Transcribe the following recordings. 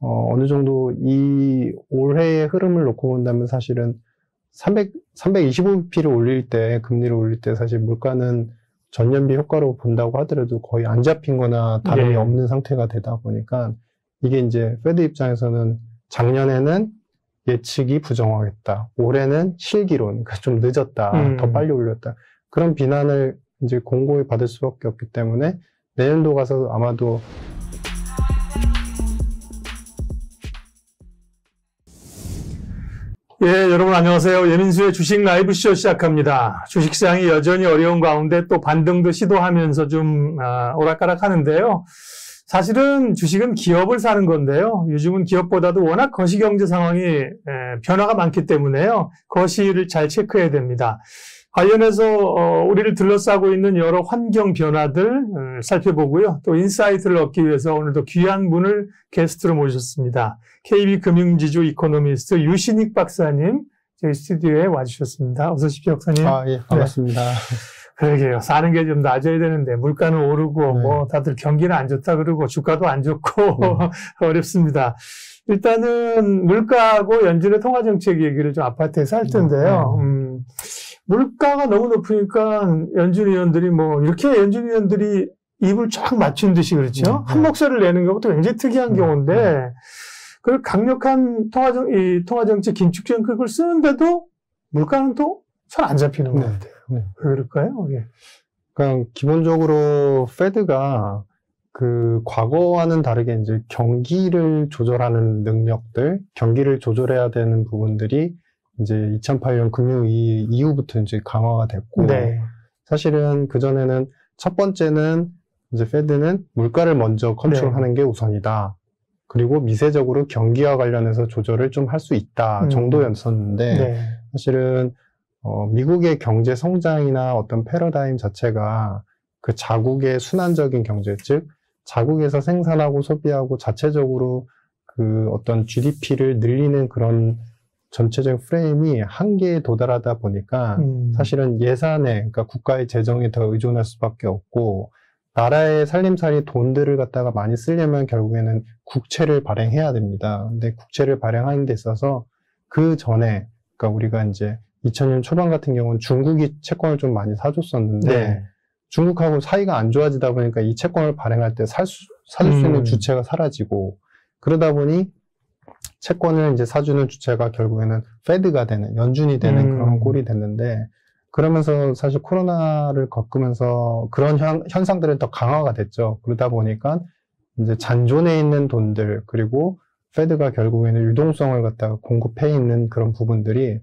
어느 정도 이 올해의 흐름을 놓고 본다면 사실은 325bp를 올릴 때, 금리를 올릴 때 사실 물가는 전년비 효과로 본다고 하더라도 거의 안 잡힌 거나 다름이 없는 상태가 되다 보니까 이게 이제 페드 입장에서는 작년에는 예측이 부정하겠다. 올해는 실기론, 그러니까 좀 늦었다. 더 빨리 올렸다. 그런 비난을 이제 공고히 받을 수밖에 없기 때문에 내년도 가서 아마도 예, 여러분 안녕하세요. 예민수의 주식 라이브쇼 시작합니다. 주식시장이 여전히 어려운 가운데 또 반등도 시도하면서 좀 오락가락 하는데요. 사실은 주식은 기업을 사는 건데요. 요즘은 기업보다도 워낙 거시경제 상황이 변화가 많기 때문에요. 거시를 잘 체크해야 됩니다. 관련해서 우리를 둘러싸고 있는 여러 환경 변화들 살펴보고요. 또 인사이트를 얻기 위해서 오늘도 귀한 분을 게스트로 모셨습니다. KB금융지주 이코노미스트 유신익 박사님 저희 스튜디오에 와주셨습니다. 어서 오십시오, 박사님. 예, 반갑습니다. 네. 그러게요. 사는 게 좀 낮아야 되는데 물가는 오르고 뭐 다들 경기는 안 좋다 그러고 주가도 안 좋고 어렵습니다. 일단은 물가하고 연준의 통화정책 얘기를 좀 아파트에서 할 텐데요. 물가가 너무 높으니까 연준 위원들이 뭐 이렇게 연준 위원들이 입을 쫙 맞춘 듯이 그렇죠. 한 목소리를 내는 경우도 굉장히 특이한 경우인데 그 강력한 통화정책 긴축 정책을 쓰는데도 물가는 또 잘 안 잡히는 것 같아요. 왜 그럴까요? 예. 그러니까 기본적으로 페드가 그 과거와는 다르게 이제 경기를 조절하는 능력들, 경기를 조절해야 되는 부분들이 이제 2008년 금융위기 이후부터 이제 강화가 됐고, 사실은 그전에는 첫 번째는 이제 페드는 물가를 먼저 컨트롤하는 게 우선이다. 그리고 미세적으로 경기와 관련해서 조절을 좀 할 수 있다 정도였었는데, 사실은 미국의 경제 성장이나 어떤 패러다임 자체가 그 자국의 순환적인 경제, 즉 자국에서 생산하고 소비하고 자체적으로 그 어떤 GDP를 늘리는 그런 전체적인 프레임이 한계에 도달하다 보니까 사실은 예산에, 그러니까 국가의 재정에 더 의존할 수밖에 없고 나라의 살림살이 돈들을 갖다가 많이 쓰려면 결국에는 국채를 발행해야 됩니다. 근데 국채를 발행하는 데 있어서 그 전에, 그러니까 우리가 이제 2000년 초반 같은 경우는 중국이 채권을 좀 많이 사줬었는데 중국하고 사이가 안 좋아지다 보니까 이 채권을 발행할 때 사줄 수 있는 주체가 사라지고 그러다 보니 채권을 이제 사주는 주체가 결국에는 페드가 되는, 연준이 되는 그런 꼴이 됐는데 그러면서 사실 코로나를 겪으면서 그런 현상들은 더 강화가 됐죠. 그러다 보니까 이제 잔존해 있는 돈들 그리고 페드가 결국에는 유동성을 갖다가 공급해 있는 그런 부분들이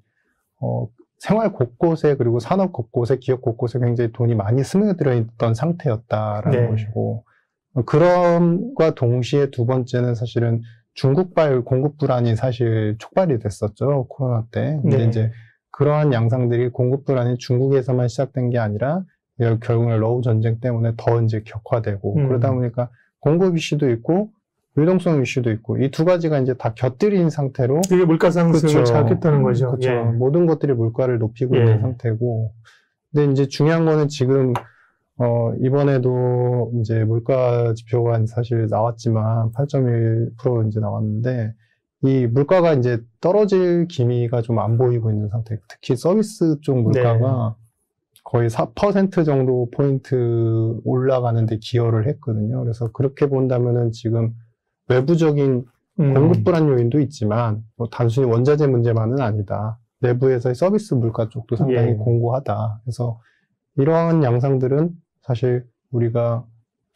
생활 곳곳에 그리고 산업 곳곳에 기업 곳곳에 굉장히 돈이 많이 스며들어 있던 상태였다라는 것이고 그럼과 동시에 두 번째는 사실은 중국발 공급 불안이 사실 촉발이 됐었죠. 코로나 때. 근데 이제 그러한 양상들이 공급 불안이 중국에서만 시작된 게 아니라 결국은 러우 전쟁 때문에 더 이제 격화되고 그러다 보니까 공급 이슈도 있고 유동성 이슈도 있고 이 두 가지가 이제 다 곁들인 상태로 이게 물가 상승을 자극했다는 거죠. 그렇죠. 모든 것들이 물가를 높이고 있는 상태고 근데 이제 중요한 거는 지금 이번에도 이제 물가 지표가 사실 나왔지만 8.1% 이제 나왔는데 이 물가가 이제 떨어질 기미가 좀 안 보이고 있는 상태. 특히 서비스 쪽 물가가 거의 4% 정도 포인트 올라가는 데 기여를 했거든요. 그래서 그렇게 본다면은 지금 외부적인 공급 불안 요인도 있지만 뭐 단순히 원자재 문제만은 아니다. 내부에서의 서비스 물가 쪽도 상당히 공고하다. 그래서 이러한 양상들은 사실 우리가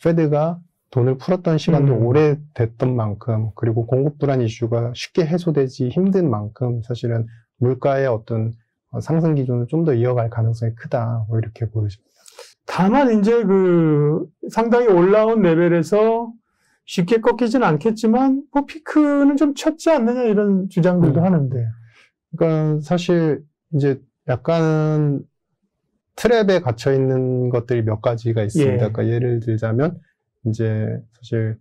페드가 돈을 풀었던 시간도 오래됐던 만큼 그리고 공급 불안 이슈가 쉽게 해소되지 힘든 만큼 사실은 물가의 어떤 상승 기조는 좀 더 이어갈 가능성이 크다. 뭐 이렇게 보여집니다. 다만 이제 그 상당히 올라온 레벨에서 쉽게 꺾이진 않겠지만 뭐 피크는 좀 쳤지 않느냐 이런 주장들도 하는데. 그러니까 사실 이제 약간 트랩에 갇혀 있는 것들이 몇 가지가 있습니다. 그러니까 예를 들자면 이제 사실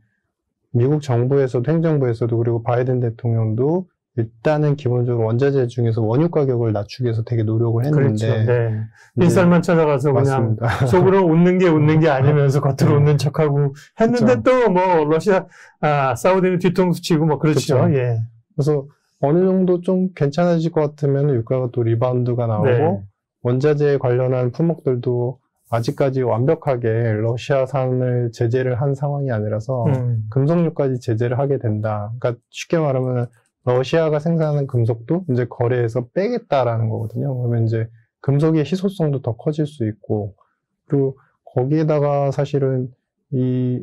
미국 정부에서도 행정부에서도 그리고 바이든 대통령도 일단은 기본적으로 원자재 중에서 원유 가격을 낮추기 위해서 되게 노력을 그렇죠. 했는데 네. 빈살만 찾아가서 그냥 맞습니다. 속으로 웃는 게 아니면서 겉으로 웃는 척하고 했는데 또 뭐 러시아, 사우디는 뒤통수 치고 뭐 그렇죠. 그렇죠. 예. 그래서 어느 정도 좀 괜찮아질 것 같으면 유가가 또 리바운드가 나오고 네. 원자재 관련한 품목들도 아직까지 완벽하게 러시아산을 제재를 한 상황이 아니라서 금속류까지 제재를 하게 된다. 그러니까 쉽게 말하면 러시아가 생산하는 금속도 이제 거래에서 빼겠다라는 거거든요. 그러면 이제 금속의 희소성도 더 커질 수 있고, 그리고 거기에다가 사실은 이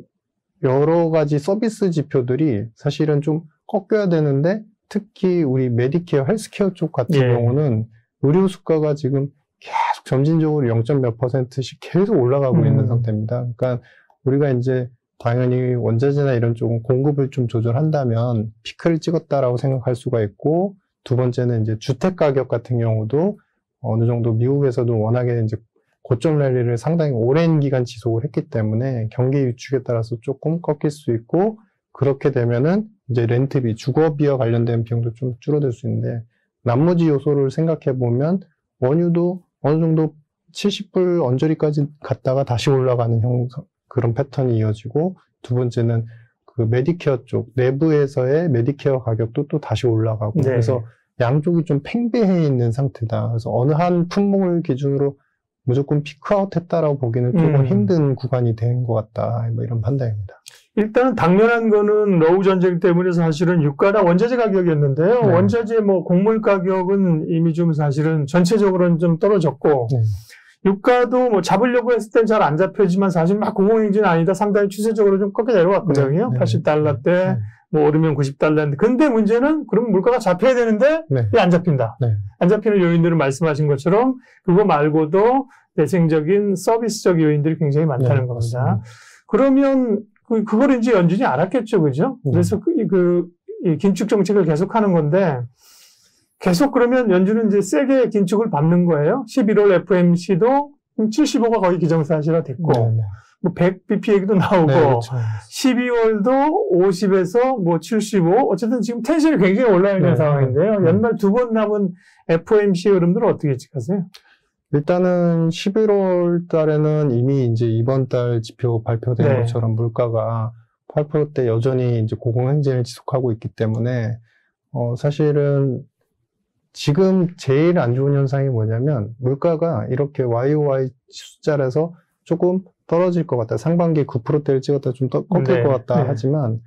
여러 가지 서비스 지표들이 사실은 좀 꺾여야 되는데, 특히 우리 메디케어, 헬스케어 쪽 같은 예. 경우는 의료 수가가 지금 계속 점진적으로 0. 몇 %씩 계속 올라가고 있는 상태입니다. 그러니까 우리가 이제 당연히 원자재나 이런 쪽은 공급을 좀 조절한다면 피크를 찍었다라고 생각할 수가 있고, 두 번째는 이제 주택 가격 같은 경우도 어느 정도 미국에서도 워낙에 이제 고점 랠리를 상당히 오랜 기간 지속을 했기 때문에 경기 위축에 따라서 조금 꺾일 수 있고, 그렇게 되면은 이제 렌트비, 주거비와 관련된 비용도 좀 줄어들 수 있는데, 나머지 요소를 생각해 보면 원유도 어느 정도 70불 언저리까지 갔다가 다시 올라가는 그런 패턴이 이어지고, 두 번째는 그 메디케어 쪽, 내부에서의 메디케어 가격도 또 다시 올라가고, 네. 그래서 양쪽이 좀 팽배해 있는 상태다. 그래서 어느 한 품목을 기준으로 무조건 피크아웃 했다라고 보기는 조금 힘든 구간이 된 것 같다. 뭐 이런 판단입니다. 일단 당면한 거는 러우 전쟁 때문에 사실은 유가나 원자재 가격이었는데요. 네. 원자재 뭐 곡물 가격은 이미 좀 사실은 전체적으로는 좀 떨어졌고, 네. 유가도 뭐 잡으려고 했을 땐 잘 안 잡혀지만 사실 막 공공행진은 아니다. 상당히 추세적으로 좀 꺾여 내려왔거든요. 네. 80달러 때, 네. 뭐 오르면 90달러인데. 근데 문제는 그럼 물가가 잡혀야 되는데 네. 왜 안 잡힌다. 네. 안 잡히는 요인들을 말씀하신 것처럼 그거 말고도 대생적인 서비스적 요인들이 굉장히 많다는 네, 겁니다. 맞습니다. 그러면 그걸 이제 연준이 알았겠죠, 그죠? 네. 그래서 이 긴축 정책을 계속하는 건데, 계속 그러면 연준은 이제 세게 긴축을 밟는 거예요. 11월 FMC도 75가 거의 기정사실화 됐고, 네. 뭐 100bp 얘기도 나오고, 네, 그렇죠. 12월도 50에서 뭐 75, 어쨌든 지금 텐션이 굉장히 올라야 되는 네. 상황인데요. 연말 2번 남은 FOMC 흐름들을 어떻게 예측하세요? 일단은 11월 달에는 이미 이제 이번 달 지표 발표된 네. 것처럼 물가가 8%대 여전히 이제 고공행진을 지속하고 있기 때문에, 사실은 지금 제일 안 좋은 현상이 뭐냐면, 물가가 이렇게 YOY 숫자라서 조금 떨어질 것 같다. 상반기 9%대를 찍었다 좀 꺾일 네. 것 같다. 네. 하지만,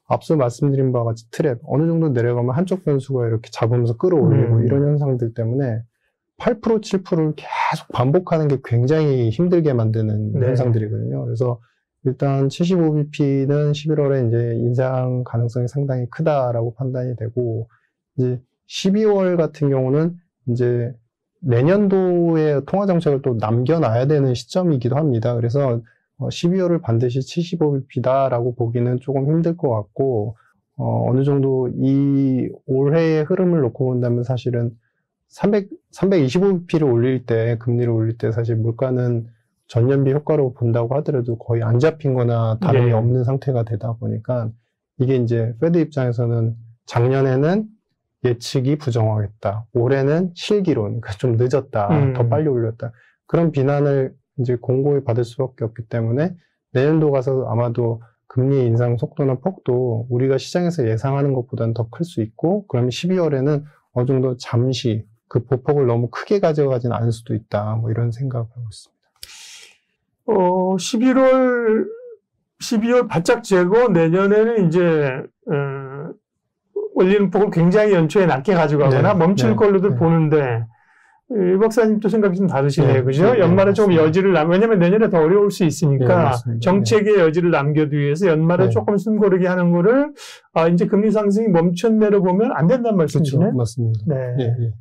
앞서 말씀드린 바와 같이 트랩, 어느 정도 내려가면 한쪽 변수가 이렇게 잡으면서 끌어올리고 이런 현상들 때문에 8%, 7%를 계속 반복하는 게 굉장히 힘들게 만드는 네. 현상들이거든요. 그래서 일단 75bp는 11월에 이제 인상 가능성이 상당히 크다라고 판단이 되고, 이제 12월 같은 경우는 이제 내년도의 통화 정책을 또 남겨놔야 되는 시점이기도 합니다. 그래서 12월을 반드시 75bp다라고 보기는 조금 힘들 것 같고, 어느 정도 이 올해의 흐름을 놓고 본다면 사실은 325bp를 올릴 때, 금리를 올릴 때 사실 물가는 전년비 효과로 본다고 하더라도 거의 안 잡힌 거나 다름이 네. 없는 상태가 되다 보니까, 이게 이제 페드 입장에서는 작년에는 예측이 부정하겠다, 올해는 실기론, 그러니까 좀 늦었다, 더 빨리 올렸다, 그런 비난을 이제 공고히 받을 수밖에 없기 때문에 내년도 가서 아마도 금리 인상 속도나 폭도 우리가 시장에서 예상하는 것보다는 더 클 수 있고, 그러면 12월에는 어느 정도 잠시 그 보폭을 너무 크게 가져가진 않을 수도 있다. 뭐 이런 생각을 하고 있습니다. 12월 바짝 재고 내년에는 이제 올리는 폭을 굉장히 연초에 낮게 가져가거나 네, 멈출 네, 걸로들 네. 보는데, 이 박사님도 생각이 좀 다르시네요. 네, 그죠? 네, 연말에 좀 맞습니다. 여지를 왜냐면 내년에 더 어려울 수 네, 있으니까 맞습니다. 정책의 여지를 남겨두기 위해서 연말에 네. 조금 숨 고르게 하는 거를, 이제 금리 상승이 멈춘 대로 보면 안 된다는 그렇죠. 말씀이시네? 맞습니다. 네. 예, 예.